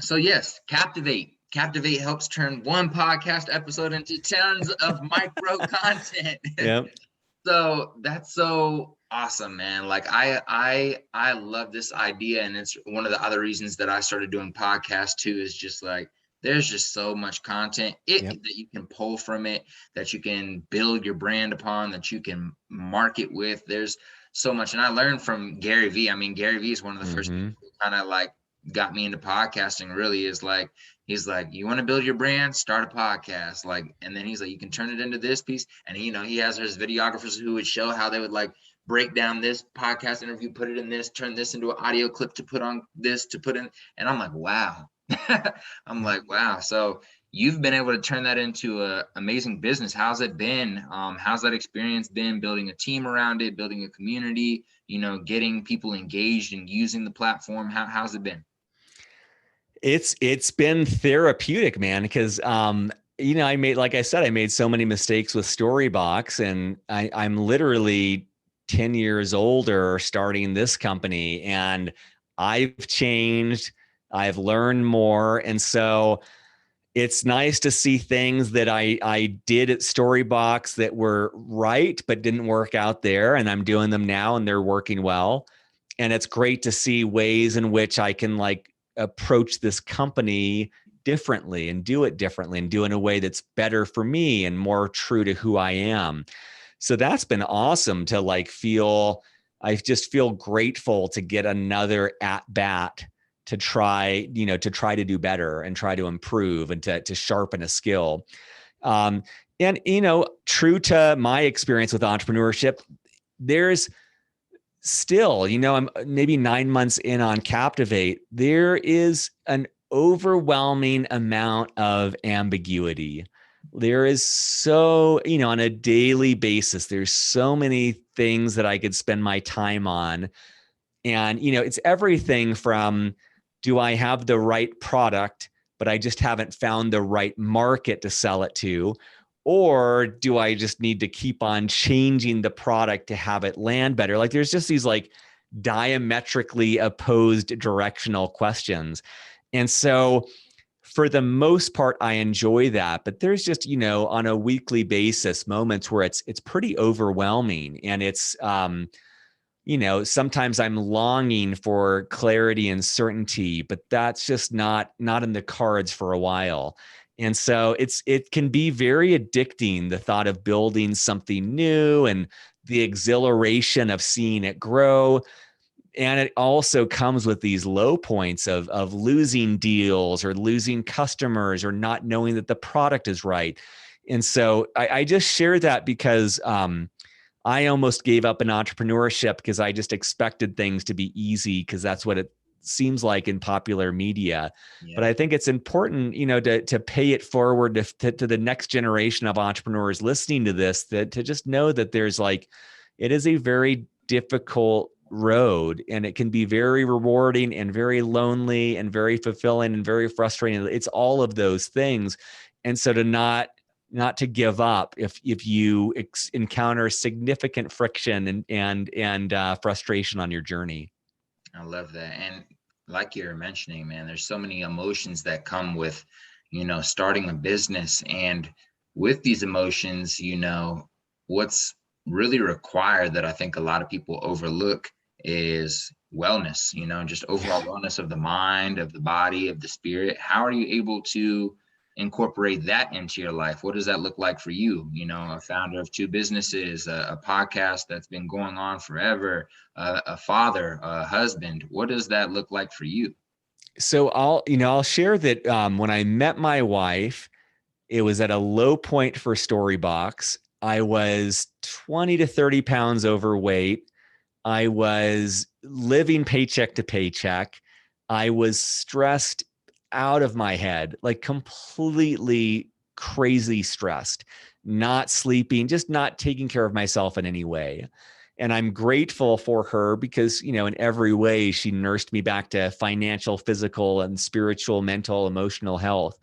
So yes, Captivate helps turn one podcast episode into tons of micro content. Yep. So that's so awesome, man. Like I love this idea. And it's one of the other reasons that I started doing podcasts too, is just like, there's just so much content that you can pull from it, that you can build your brand upon, that you can market with. There's so much. And I learned from Gary Vee. I mean, Gary Vee is one of the first people who kind of like got me into podcasting, really. Is like, he's like, you want to build your brand, start a podcast. Like, and then he's like, you can turn it into this piece. And he has his videographers who would show how they would like break down this podcast interview, put it in this, turn this into an audio clip to put on this, to put in. And I'm like, wow. I'm like, wow. So you've been able to turn that into an amazing business. How's it been? How's that experience been, building a team around it, building a community, getting people engaged and using the platform? How's it been? It's been therapeutic, man, because I made so many mistakes with Storybox, and I'm literally 10 years older starting this company, and I've changed. I've learned more. And so it's nice to see things that I did at Storybox that were right, but didn't work out there. And I'm doing them now and they're working well. And it's great to see ways in which I can like approach this company differently and do it differently and do it in a way that's better for me and more true to who I am. So that's been awesome to like I just feel grateful to get another at bat to try to do better and try to improve and to sharpen a skill. And, true to my experience with entrepreneurship, there's still, I'm maybe 9 months in on Captivate, there is an overwhelming amount of ambiguity. There is so, on a daily basis, there's so many things that I could spend my time on. And, it's everything from, do I have the right product, but I just haven't found the right market to sell it to? Or do I just need to keep on changing the product to have it land better? Like there's just these like diametrically opposed directional questions. And so for the most part, I enjoy that, but there's just, on a weekly basis, moments where it's pretty overwhelming. And it's, sometimes I'm longing for clarity and certainty, but that's just not in the cards for a while. And so it can be very addicting, the thought of building something new and the exhilaration of seeing it grow. And it also comes with these low points of losing deals or losing customers or not knowing that the product is right. And so I just share that because I almost gave up in entrepreneurship because I just expected things to be easy because that's what seems like in popular media. Yeah. But I think it's important, to pay it forward to the next generation of entrepreneurs listening to this, that to just know that there's it is a very difficult road, and it can be very rewarding and very lonely and very fulfilling and very frustrating. It's all of those things. And so to not to give up if you encounter significant friction and frustration on your journey. I love that. And like you're mentioning, man, there's so many emotions that come with, starting a business. And with these emotions, what's really required that I think a lot of people overlook is wellness, just overall wellness of the mind, of the body, of the spirit. How are you able to incorporate that into your life? What does that look like for you? A founder of two businesses, a podcast that's been going on forever, a father, a husband. What does that look like for you? So I'll share that when I met my wife, it was at a low point for Storybox. I was 20 to 30 pounds overweight. I was living paycheck to paycheck. I was stressed out of my head, completely crazy stressed, not sleeping, just not taking care of myself in any way. And I'm grateful for her because, in every way, she nursed me back to financial, physical, and spiritual, mental, emotional health.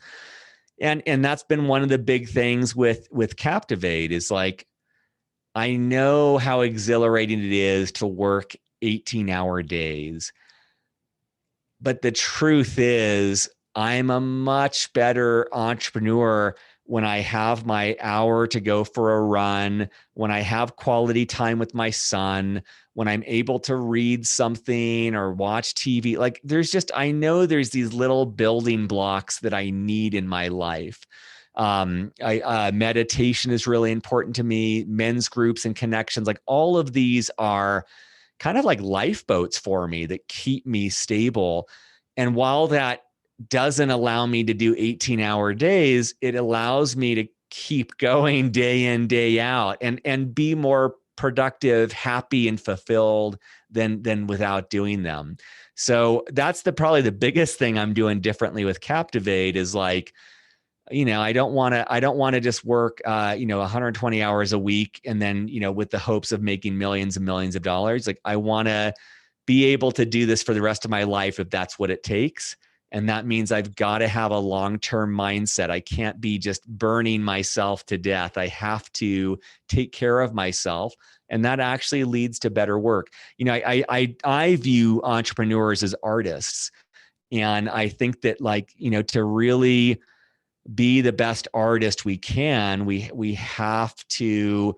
And that's been one of the big things with Captivate is I know how exhilarating it is to work 18-hour days. But the truth is, I'm a much better entrepreneur when I have my hour to go for a run, when I have quality time with my son, when I'm able to read something or watch TV. I know there's these little building blocks that I need in my life. Meditation is really important to me. Men's groups and connections, all of these are kind of like lifeboats for me that keep me stable. And while that doesn't allow me to do 18-hour days, it allows me to keep going day in, day out and be more productive, happy, and fulfilled than without doing them. So that's probably the biggest thing I'm doing differently with Captivate is I don't want to just work 120 hours a week and then with the hopes of making millions and millions of dollars. I want to be able to do this for the rest of my life if that's what it takes. And that means I've got to have a long-term mindset. I can't be just burning myself to death. I have to take care of myself. And that actually leads to better work. I view entrepreneurs as artists. And I think that to really be the best artist we can, we have to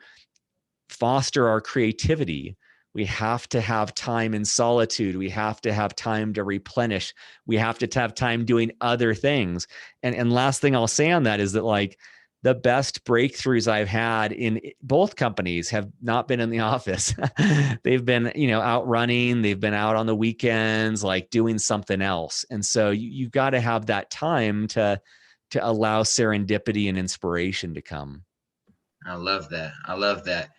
foster our creativity. We have to have time in solitude. We have to have time to replenish. We have to have time doing other things. And last thing I'll say on that is that the best breakthroughs I've had in both companies have not been in the office. They've been, out running. They've been out on the weekends, doing something else. And so you've got to have that time to allow serendipity and inspiration to come. I love that.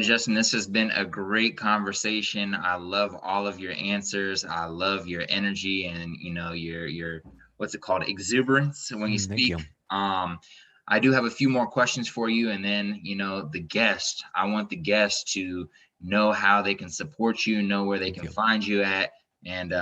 Justin, this has been a great conversation. I love all of your answers. I love your energy and your what's it called, exuberance when you speak. Thank you. I do have a few more questions for you, and then I want the guest to know how they can support you, know where they can find you at, and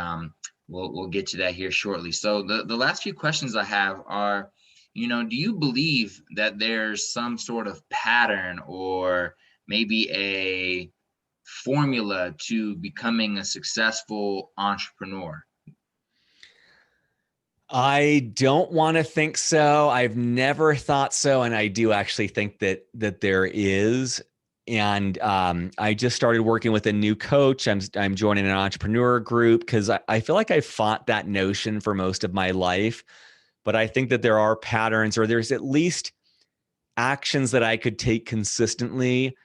we'll get to that here shortly. So the last few questions I have are, do you believe that there's some sort of pattern or maybe a formula to becoming a successful entrepreneur? I don't want to think so. I've never thought so. And I do actually think that there is. And I just started working with a new coach. I'm joining an entrepreneur group because I feel like I fought that notion for most of my life. But I think that there are patterns, or there's at least actions that I could take consistently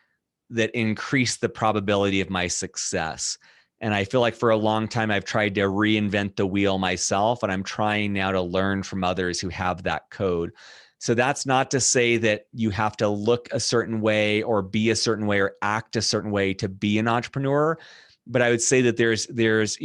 that increase the probability of my success. And I feel like for a long time, I've tried to reinvent the wheel myself, and I'm trying now to learn from others who have that code. So that's not to say that you have to look a certain way or be a certain way or act a certain way to be an entrepreneur. But I would say that there's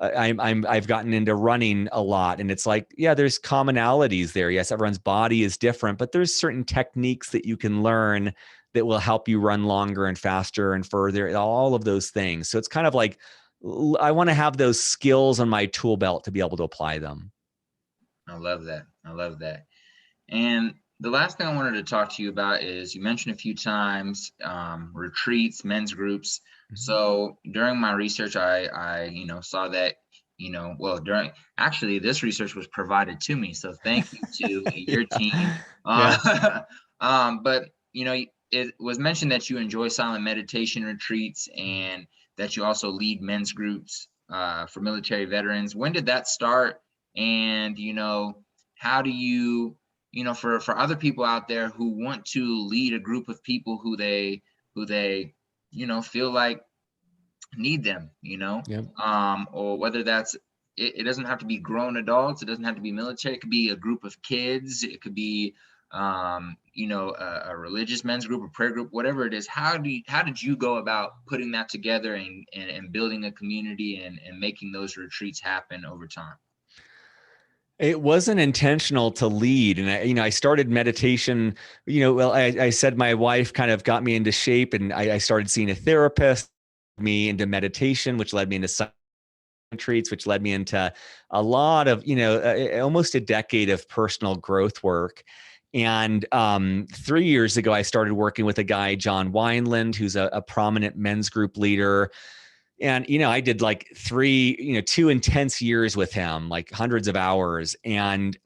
I've gotten into running a lot, and it's like, yeah, there's commonalities there. Yes, everyone's body is different, but there's certain techniques that you can learn that will help you run longer and faster and further, all of those things. So it's kind of like, I want to have those skills on my tool belt to be able to apply them. I love that. I love that. And the last thing I wanted to talk to you about is you mentioned a few times retreats, men's groups. Mm-hmm. So during my research, I saw that, actually this research was provided to me. So thank you to your team. Yeah. But it was mentioned that you enjoy silent meditation retreats and that you also lead men's groups for military veterans. When did that start? And how do you for other people out there who want to lead a group of people who they feel like need them, Yeah. or whether that's it doesn't have to be grown adults, it doesn't have to be military, it could be a group of kids, it could be a religious men's group, a prayer group, whatever it is. How did you go about putting that together and building a community and making those retreats happen over time? It wasn't intentional to lead. And I started meditation, I said my wife kind of got me into shape, and I started seeing a therapist, me into meditation, which led me into retreats, which led me into a lot of, almost a decade of personal growth work. And 3 years ago, I started working with a guy, John Wineland, who's a prominent men's group leader. And, I did like 2 intense years with him, like hundreds of hours. And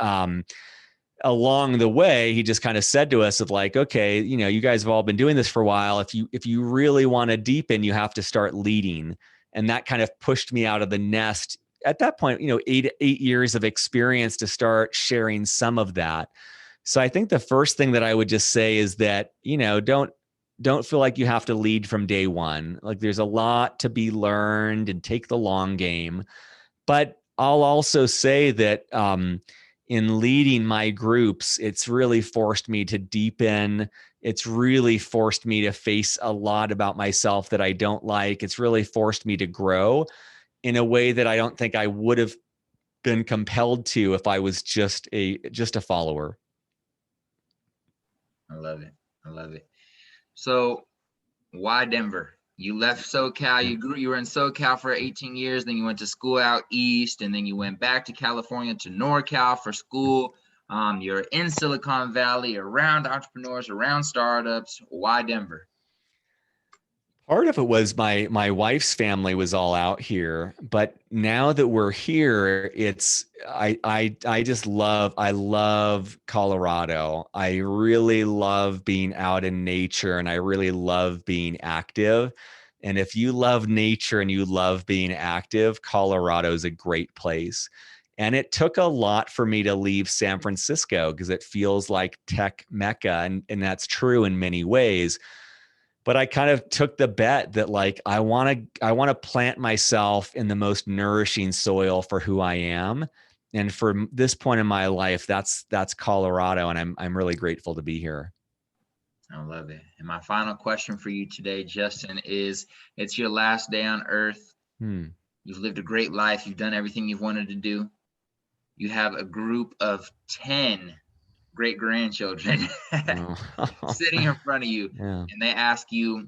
along the way, he just kind of said to us of like, okay, you guys have all been doing this for a while. If you really want to deepen, you have to start leading. And that kind of pushed me out of the nest at that point, 8 years of experience to start sharing some of that. So I think the first thing that I would just say is that, don't feel like you have to lead from day one. Like there's a lot to be learned, and take the long game. But I'll also say that in leading my groups, it's really forced me to deepen. It's really forced me to face a lot about myself that I don't like. It's really forced me to grow in a way that I don't think I would have been compelled to if I was just a follower. I love it. I love it. So why Denver? You left SoCal, you were in SoCal for 18 years, then you went to school out east, and then you went back to California to NorCal for school. You're in Silicon Valley, around entrepreneurs, around startups. Why Denver? Part of it was my wife's family was all out here, but now that we're here, it's I just love Colorado. I really love being out in nature, and I really love being active. And if you love nature and you love being active, Colorado is a great place. And it took a lot for me to leave San Francisco because it feels like tech mecca, and that's true in many ways. But I kind of took the bet that like I want to plant myself in the most nourishing soil for who I am. And for this point in my life, that's Colorado, and I'm really grateful to be here. I love it. And my final question for you today, Justin, is it's your last day on earth. You've lived a great life. You've done everything you've wanted to do. You have a group of 10 great grandchildren sitting in front of you, and they ask you,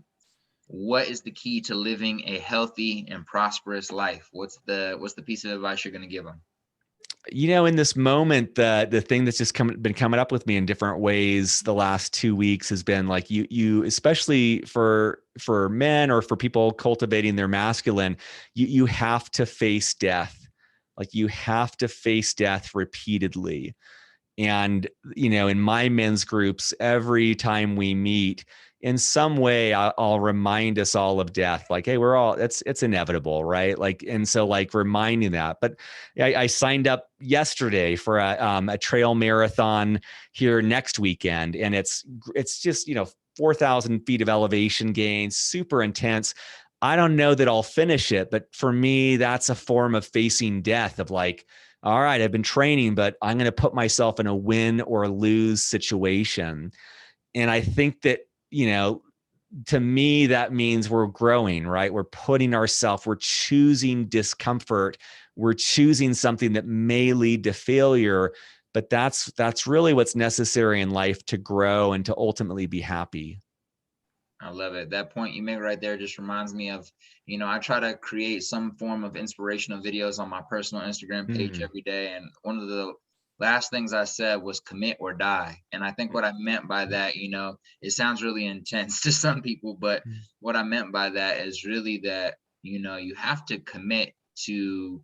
what is the key to living a healthy and prosperous life? What's the piece of advice you're going to give them? In this moment, the thing that's just been coming up with me in different ways the last 2 weeks has been like you especially for men or for people cultivating their masculine, you have to face death. Like you have to face death repeatedly. And, in my men's groups, every time we meet, in some way, I'll remind us all of death. Like, hey, it's inevitable, right? Like, and so like reminding that. But I signed up yesterday for a trail marathon here next weekend, and it's just 4,000 feet of elevation gain, super intense. I don't know that I'll finish it, but for me, that's a form of facing death of like, all right, I've been training, but I'm going to put myself in a win or lose situation. And I think that, to me, that means we're growing, right? We're putting ourselves, we're choosing discomfort. We're choosing something that may lead to failure, but that's really what's necessary in life to grow and to ultimately be happy. I love it. That point you make right there just reminds me of, I try to create some form of inspirational videos on my personal Instagram page every day. And one of the last things I said was commit or die. And I think what I meant by that, it sounds really intense to some people, but what I meant by that is really that, you have to commit to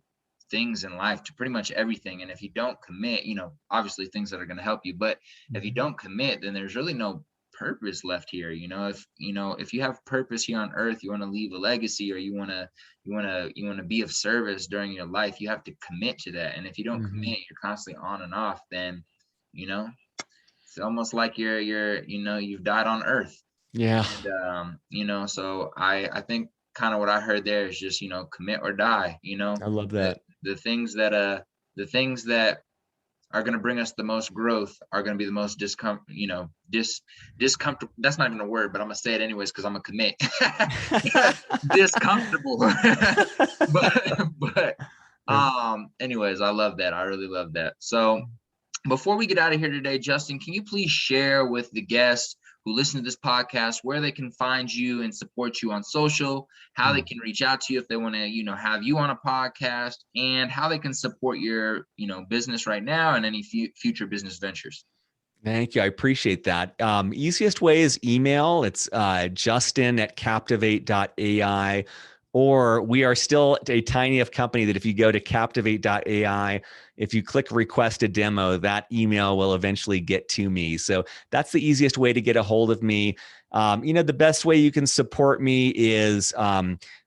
things in life, to pretty much everything. And if you don't commit, obviously things that are going to help you, but if you don't commit, then there's really no purpose left here. If you have purpose here on earth, you want to leave a legacy, or you want to be of service during your life, you have to commit to that. And if you don't commit, you're constantly on and off, then it's almost like you've died on earth. Yeah. And so I think kind of what I heard there is just commit or die. I love that. The things that are going to bring us the most growth are going to be the most discomfortable. That's not even a word, but I'm going to say it anyways because I'm going to commit. Discomfortable. but anyways, I love that. I really love that. So before we get out of here today, Justin, can you please share with the guests who listen to this podcast where they can find you and support you on social, how they can reach out to you if they want to, have you on a podcast, and how they can support your, business right now and any future business ventures? Thank you. I appreciate that. Easiest way is email. It's justin@captivate.ai. Or we are still a tiny enough company that if you go to captivate.ai, if you click request a demo, that email will eventually get to me. So that's the easiest way to get a hold of me. The best way you can support me is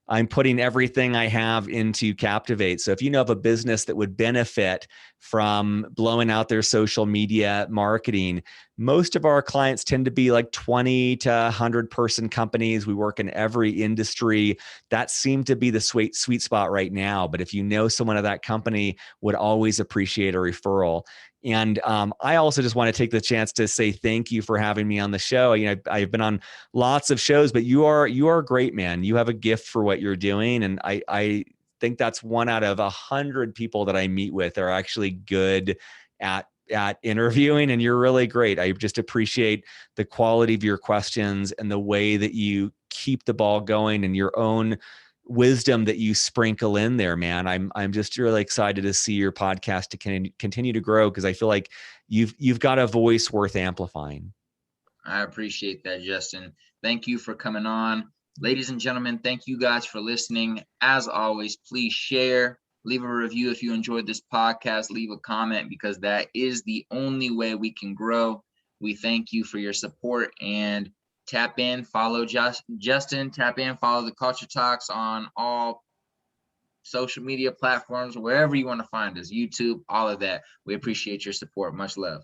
I'm putting everything I have into Captivate. So if you know of a business that would benefit from blowing out their social media marketing, most of our clients tend to be like 20 to 100 person companies. We work in every industry. That seemed to be the sweet spot right now. But if you know someone of that company, would always appreciate a referral. And I also just want to take the chance to say thank you for having me on the show. I've been on lots of shows, but you are great, man. You have a gift for what you're doing, and I think that's 1 out of 100 people that I meet with are actually good at interviewing, and you're really great. I just appreciate the quality of your questions and the way that you keep the ball going and your own wisdom that you sprinkle in there, man. I'm just really excited to see your podcast to continue to grow, because I feel like you've got a voice worth amplifying. I appreciate that, Justin. Thank you for coming on. Ladies and gentlemen, thank you guys for listening. As always, please share, leave a review if you enjoyed this podcast, leave a comment, because that is the only way we can grow. We thank you for your support, and tap in, follow Justin, tap in, follow the Culture Talks on all social media platforms, wherever you want to find us, YouTube, all of that. We appreciate your support. Much love.